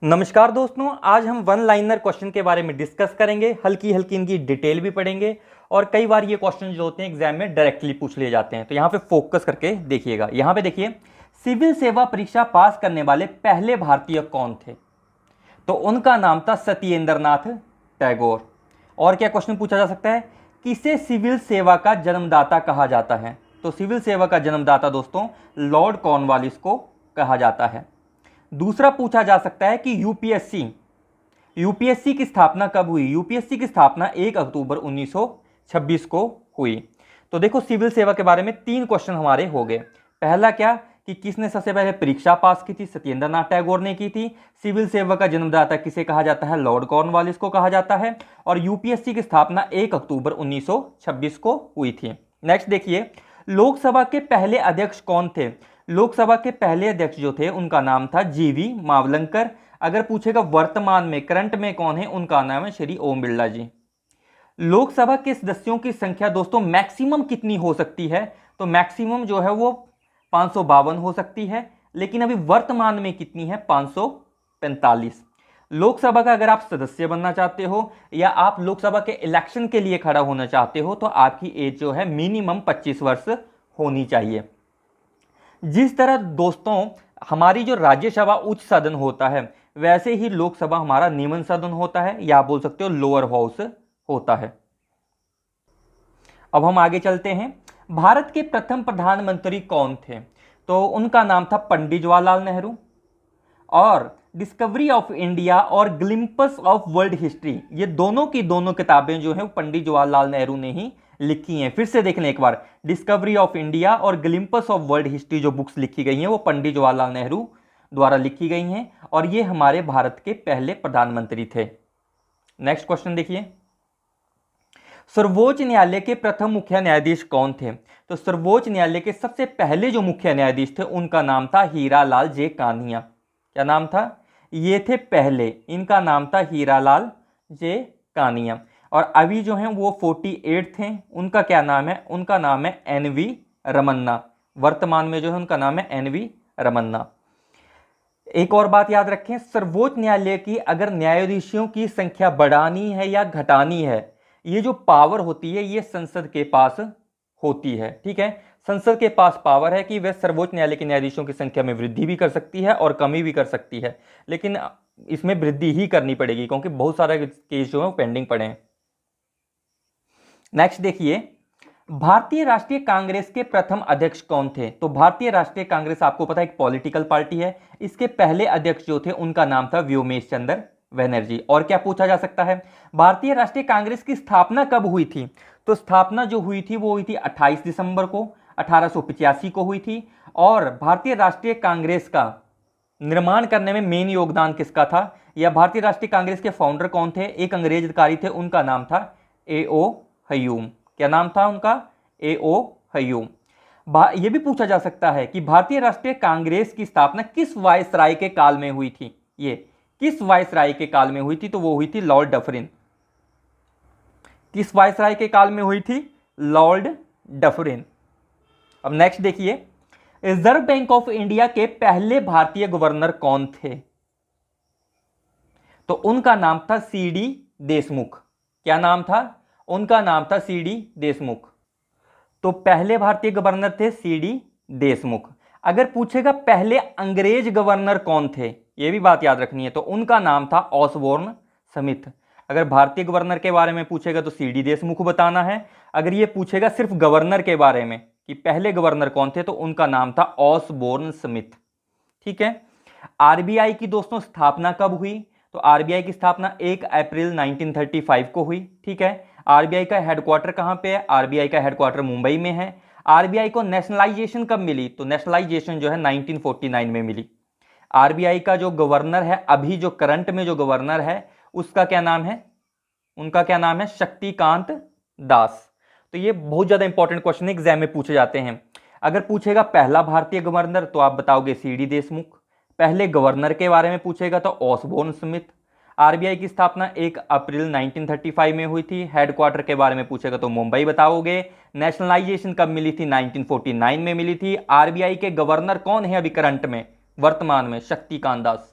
नमस्कार दोस्तों, आज हम वन लाइनर क्वेश्चन के बारे में डिस्कस करेंगे। हल्की हल्की इनकी डिटेल भी पढ़ेंगे और कई बार ये क्वेश्चन जो होते हैं एग्जाम में डायरेक्टली पूछ लिए जाते हैं, तो यहाँ पे फोकस करके देखिएगा। यहाँ पे देखिए, सिविल सेवा परीक्षा पास करने वाले पहले भारतीय कौन थे? तो उनका नाम था सत्येंद्रनाथ टैगोर। और क्या क्वेश्चन पूछा जा सकता है, किसे सिविल सेवा का जन्मदाता कहा जाता है? तो सिविल सेवा का जन्मदाता दोस्तों लॉर्ड कॉर्नवालिस को कहा जाता है। दूसरा पूछा जा सकता है कि यूपीएससी की स्थापना कब हुई? यूपीएससी की स्थापना 1 अक्टूबर 1926 को हुई। तो देखो, सिविल सेवा के बारे में 3 क्वेश्चन हमारे हो गए। पहला क्या कि किसने सबसे पहले परीक्षा पास की थी? सत्येंद्रनाथ टैगोर ने की थी। सिविल सेवा का जन्मदाता किसे कहा जाता है? लॉर्ड कॉर्नवालिस को कहा जाता है। और यूपीएससी की स्थापना 1 अक्टूबर 1926 को हुई थी। नेक्स्ट देखिए, लोकसभा के पहले अध्यक्ष कौन थे? लोकसभा के पहले अध्यक्ष जो थे उनका नाम था जीवी मावलंकर। अगर पूछेगा वर्तमान में, करंट में कौन है, उनका नाम है श्री ओम बिरला जी। लोकसभा के सदस्यों की संख्या दोस्तों मैक्सिमम कितनी हो सकती है? तो मैक्सिमम जो है वो 552 हो सकती है, लेकिन अभी वर्तमान में कितनी है? 545। लोकसभा का अगर आप सदस्य बनना चाहते हो या आप लोकसभा के इलेक्शन के लिए खड़ा होना चाहते हो तो आपकी एज जो है मिनिमम 25 वर्ष होनी चाहिए। जिस तरह दोस्तों हमारी जो राज्यसभा उच्च सदन होता है, वैसे ही लोकसभा हमारा निम्न सदन होता है, या आप बोल सकते हो लोअर हाउस होता है। अब हम आगे चलते हैं। भारत के प्रथम प्रधानमंत्री कौन थे? तो उनका नाम था पंडित जवाहरलाल नेहरू। और डिस्कवरी ऑफ इंडिया और ग्लिम्पस ऑफ वर्ल्ड हिस्ट्री, ये दोनों की दोनों किताबें जो हैं पंडित जवाहरलाल नेहरू ने ही लिखी हैं। फिर से देख लें एक बार, डिस्कवरी ऑफ इंडिया और ग्लिम्पस ऑफ वर्ल्ड हिस्ट्री जो बुक्स लिखी गई हैं वो पंडित जवाहरलाल नेहरू द्वारा लिखी गई हैं, और ये हमारे भारत के पहले प्रधानमंत्री थे। नेक्स्ट क्वेश्चन देखिए, सर्वोच्च न्यायालय के प्रथम मुख्य न्यायाधीश कौन थे? तो सर्वोच्च न्यायालय के सबसे पहले जो मुख्य न्यायाधीश थे उनका नाम था हीरालाल जे कान्हिया। क्या नाम था? ये थे पहले, इनका नाम था हीरालाल जे कान्हिया। और अभी जो हैं वो 48 थे, उनका क्या नाम है? उनका नाम है एनवी रमन्ना। वर्तमान में जो है उनका नाम है एनवी रमन्ना। एक और बात याद रखें, सर्वोच्च न्यायालय की अगर न्यायाधीशों की संख्या बढ़ानी है या घटानी है, ये जो पावर होती है ये संसद के पास होती है। ठीक है, संसद के पास पावर है कि वह सर्वोच्च न्यायालय के न्यायाधीशों की संख्या में वृद्धि भी कर सकती है और कमी भी कर सकती है, लेकिन इसमें वृद्धि ही करनी पड़ेगी क्योंकि बहुत सारे केस जो है पेंडिंग पड़े हैं। नेक्स्ट देखिए, भारतीय राष्ट्रीय कांग्रेस के प्रथम अध्यक्ष कौन थे? तो भारतीय राष्ट्रीय कांग्रेस आपको पता है एक पॉलिटिकल पार्टी है। इसके पहले अध्यक्ष जो थे उनका नाम था व्योमेश चंद्र बनर्जी। और क्या पूछा जा सकता है, भारतीय राष्ट्रीय कांग्रेस की स्थापना कब हुई थी? तो स्थापना जो हुई थी वो हुई थी 28 दिसंबर को 1885 को हुई थी। और भारतीय राष्ट्रीय कांग्रेस का निर्माण करने में मेन योगदान किसका था, या भारतीय राष्ट्रीय कांग्रेस के फाउंडर कौन थे? एक अंग्रेज अधिकारी थे, उनका नाम था ए.ओ. हयूम। क्या नाम था उनका? ए.ओ. हयूम। यह भी पूछा जा सकता है कि भारतीय राष्ट्रीय कांग्रेस की स्थापना किस वायसराय के काल में हुई थी? ये किस वायसराय के काल में हुई थी? तो वो हुई थी लॉर्ड डफरिन। किस वायसराय के काल में हुई थी? Lord Dufferin. अब नेक्स्ट देखिए, रिजर्व बैंक ऑफ इंडिया के पहले भारतीय गवर्नर कौन थे? तो उनका नाम था सी.डी. देशमुख। क्या नाम था? उनका नाम था सी.डी. देशमुख। तो पहले भारतीय गवर्नर थे सी.डी. देशमुख। अगर पूछेगा पहले अंग्रेज गवर्नर कौन थे, यह भी बात याद रखनी है, तो उनका नाम था ऑसबोर्न स्मिथ। अगर भारतीय गवर्नर के बारे में पूछेगा तो सी.डी. देशमुख बताना है। अगर ये पूछेगा सिर्फ गवर्नर के बारे में कि पहले गवर्नर कौन थे, तो उनका नाम था ऑसबोर्न स्मिथ। ठीक है, आरबीआई की दोस्तों स्थापना कब हुई? तो आरबीआई की स्थापना 1 अप्रैल 1935 को हुई। ठीक है, आरबीआई का हेडक्वार्टर कहां पे है? आरबीआई का हेडक्वार्टर मुंबई में है। आरबीआई को नेशनलाइजेशन कब मिली? तो नेशनलाइजेशन जो है 1949 में मिली। आरबीआई का जो गवर्नर है, अभी जो करंट में जो गवर्नर है, उसका क्या नाम है? उनका क्या नाम है? शक्तिकांत दास। तो ये बहुत ज्यादा इंपॉर्टेंट क्वेश्चन एग्जाम में पूछे जाते हैं। अगर पूछेगा पहला भारतीय गवर्नर तो आप बताओगे सी.डी. देशमुख। पहले गवर्नर के बारे में पूछेगा तो ऑसबोर्न स्मिथ। आरबीआई की स्थापना 1 अप्रैल 1935 में हुई थी। हेडक्वार्टर के बारे में पूछेगा तो मुंबई बताओगे। नेशनलाइजेशन कब मिली थी? 1949 में मिली थी। आरबीआई के गवर्नर कौन है अभी करंट में, वर्तमान में? शक्तिकांत दास।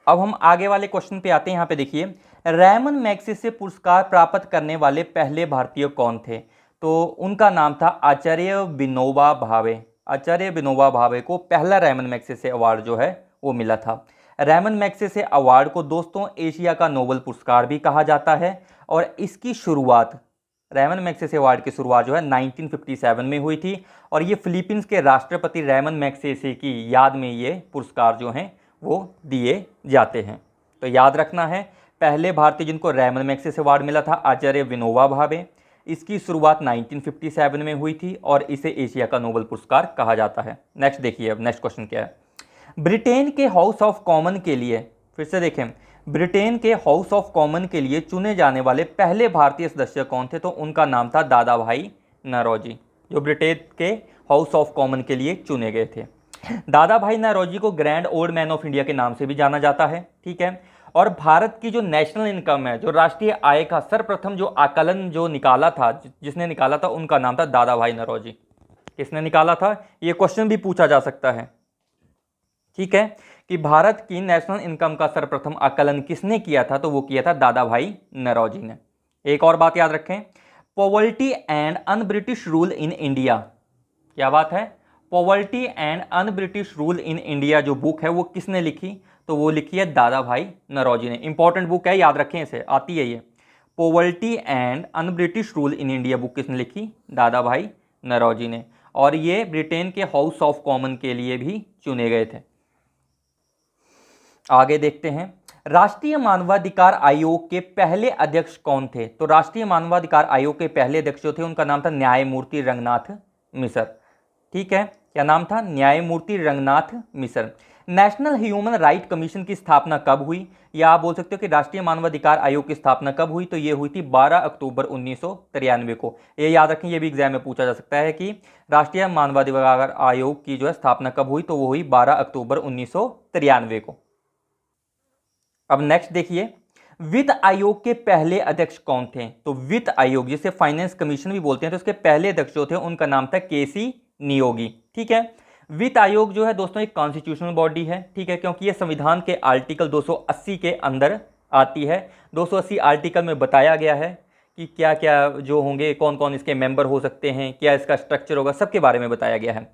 अब हम आगे वाले क्वेश्चन पे आते हैं। यहाँ पे देखिए, रैमन मैग्सेसे पुरस्कार प्राप्त करने वाले पहले भारतीय कौन थे? तो उनका नाम था आचार्य विनोबा भावे। आचार्य विनोबा भावे को पहला रैमन मैग्सेसे अवार्ड जो है वो मिला था। रैमन मैग्सेसे अवार्ड को दोस्तों एशिया का नोबेल पुरस्कार भी कहा जाता है, और इसकी शुरुआत, रैमन मैग्सेसे अवार्ड की शुरुआत जो है 1957 में हुई थी, और ये फिलीपींस के राष्ट्रपति रैमन मैग्सेसे की याद में ये पुरस्कार जो हैं वो दिए जाते हैं। तो याद रखना है, पहले भारतीय जिनको रैमन मैग्सेसे अवार्ड मिला था आचार्य विनोबा भावे, इसकी शुरुआत 1957 में हुई थी, और इसे एशिया का नोबेल पुरस्कार कहा जाता है। नेक्स्ट देखिए, अब नेक्स्ट क्वेश्चन क्या है। ब्रिटेन के हाउस ऑफ कॉमन के लिए, फिर से देखें, ब्रिटेन के हाउस ऑफ कॉमन के लिए चुने जाने वाले पहले भारतीय सदस्य कौन थे? तो उनका नाम था दादा भाई नौरोजी, जो ब्रिटेन के हाउस ऑफ कॉमन के लिए चुने गए थे। दादा भाई नौरोजी को grand old man of India के नाम से भी जाना जाता है, ठीक है। और भारत की जो नेशनल इनकम है, जो राष्ट्रीय आय का सर्वप्रथम जो आकलन जो निकाला था, जिसने निकाला था, उनका नाम था दादा भाई नौरोजी। किसने निकाला था? ये क्वेश्चन भी पूछा जा सकता है, ठीक है, कि भारत की नेशनल इनकम का सर्वप्रथम आकलन किसने किया था? तो वो किया था दादा भाई नौरोजी ने। एक और बात याद रखें, poverty and un British rule in India, क्या बात है, poverty and un British rule in India जो बुक है वो किसने लिखी? तो वो लिखी है दादा भाई नौरोजी ने। इंपॉर्टेंट बुक है, याद रखें इसे, आती है ये, poverty and un British rule in India book किसने लिखी? दादा भाई नौरोजी ने। और ये ब्रिटेन के हाउस ऑफ कॉमन के लिए भी चुने गए थे। आगे देखते हैं, राष्ट्रीय मानवाधिकार आयोग के पहले अध्यक्ष कौन थे? तो राष्ट्रीय मानवाधिकार आयोग के पहले अध्यक्ष जो थे उनका नाम था न्यायमूर्ति रंगनाथ मिश्र, ठीक है। क्या नाम था? न्यायमूर्ति रंगनाथ मिश्र। नेशनल ह्यूमन राइट कमीशन की स्थापना कब हुई? या आप बोल सकते हो कि राष्ट्रीय मानवाधिकार आयोग की स्थापना कब हुई? तो ये हुई थी 12 अक्टूबर 1993 को। ये याद रखें, ये भी एग्जाम में पूछा जा सकता है कि राष्ट्रीय मानवाधिकार आयोग की जो है स्थापना कब हुई? तो वो हुई 12 अक्टूबर 1993 को। अब नेक्स्ट देखिए, वित्त आयोग के पहले अध्यक्ष कौन थे? तो वित्त आयोग, जिसे फाइनेंस कमीशन भी बोलते हैं, तो उसके पहले अध्यक्ष जो थे उनका नाम था केसी नियोगी, ठीक है। वित्त आयोग जो है दोस्तों एक कॉन्स्टिट्यूशनल बॉडी है, ठीक है, क्योंकि ये संविधान के आर्टिकल 280 के अंदर आती है। 280 आर्टिकल में बताया गया है कि क्या क्या जो होंगे, कौन कौन इसके मेंबर हो सकते हैं, क्या इसका स्ट्रक्चर होगा, सबके बारे में बताया गया है।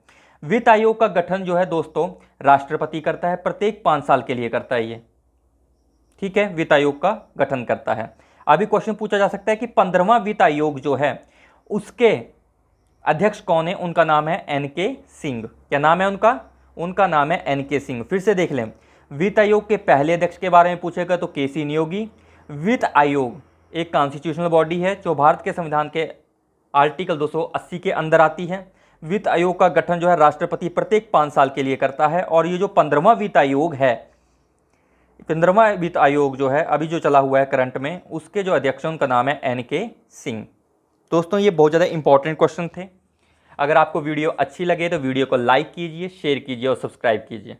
वित्त आयोग का गठन जो है दोस्तों राष्ट्रपति करता है, प्रत्येक 5 साल के लिए करता है ये, ठीक है, वित्त आयोग का गठन करता है। अभी क्वेश्चन पूछा जा सकता है कि 15वां वित्त आयोग जो है उसके अध्यक्ष कौन है? उनका नाम है एन.के. सिंह। क्या नाम है उनका? उनका नाम है एन.के. सिंह। फिर से देख लें, वित्त आयोग के पहले अध्यक्ष के बारे में पूछेगा तो केसी नियोगी। वित्त आयोग एक कॉन्स्टिट्यूशनल बॉडी है जो भारत के संविधान के आर्टिकल 280 के अंदर आती है। वित्त आयोग का गठन जो है राष्ट्रपति प्रत्येक 5 साल के लिए करता है। और ये जो 15वां वित्त आयोग है, 15वां वित्त आयोग जो है अभी जो चला हुआ है करंट में, उसके जो अध्यक्ष हैं उनका नाम है एन.के. सिंह। दोस्तों ये बहुत ज़्यादा इंपॉर्टेंट क्वेश्चन थे। अगर आपको वीडियो अच्छी लगे तो वीडियो को लाइक कीजिए, शेयर कीजिए और सब्सक्राइब कीजिए।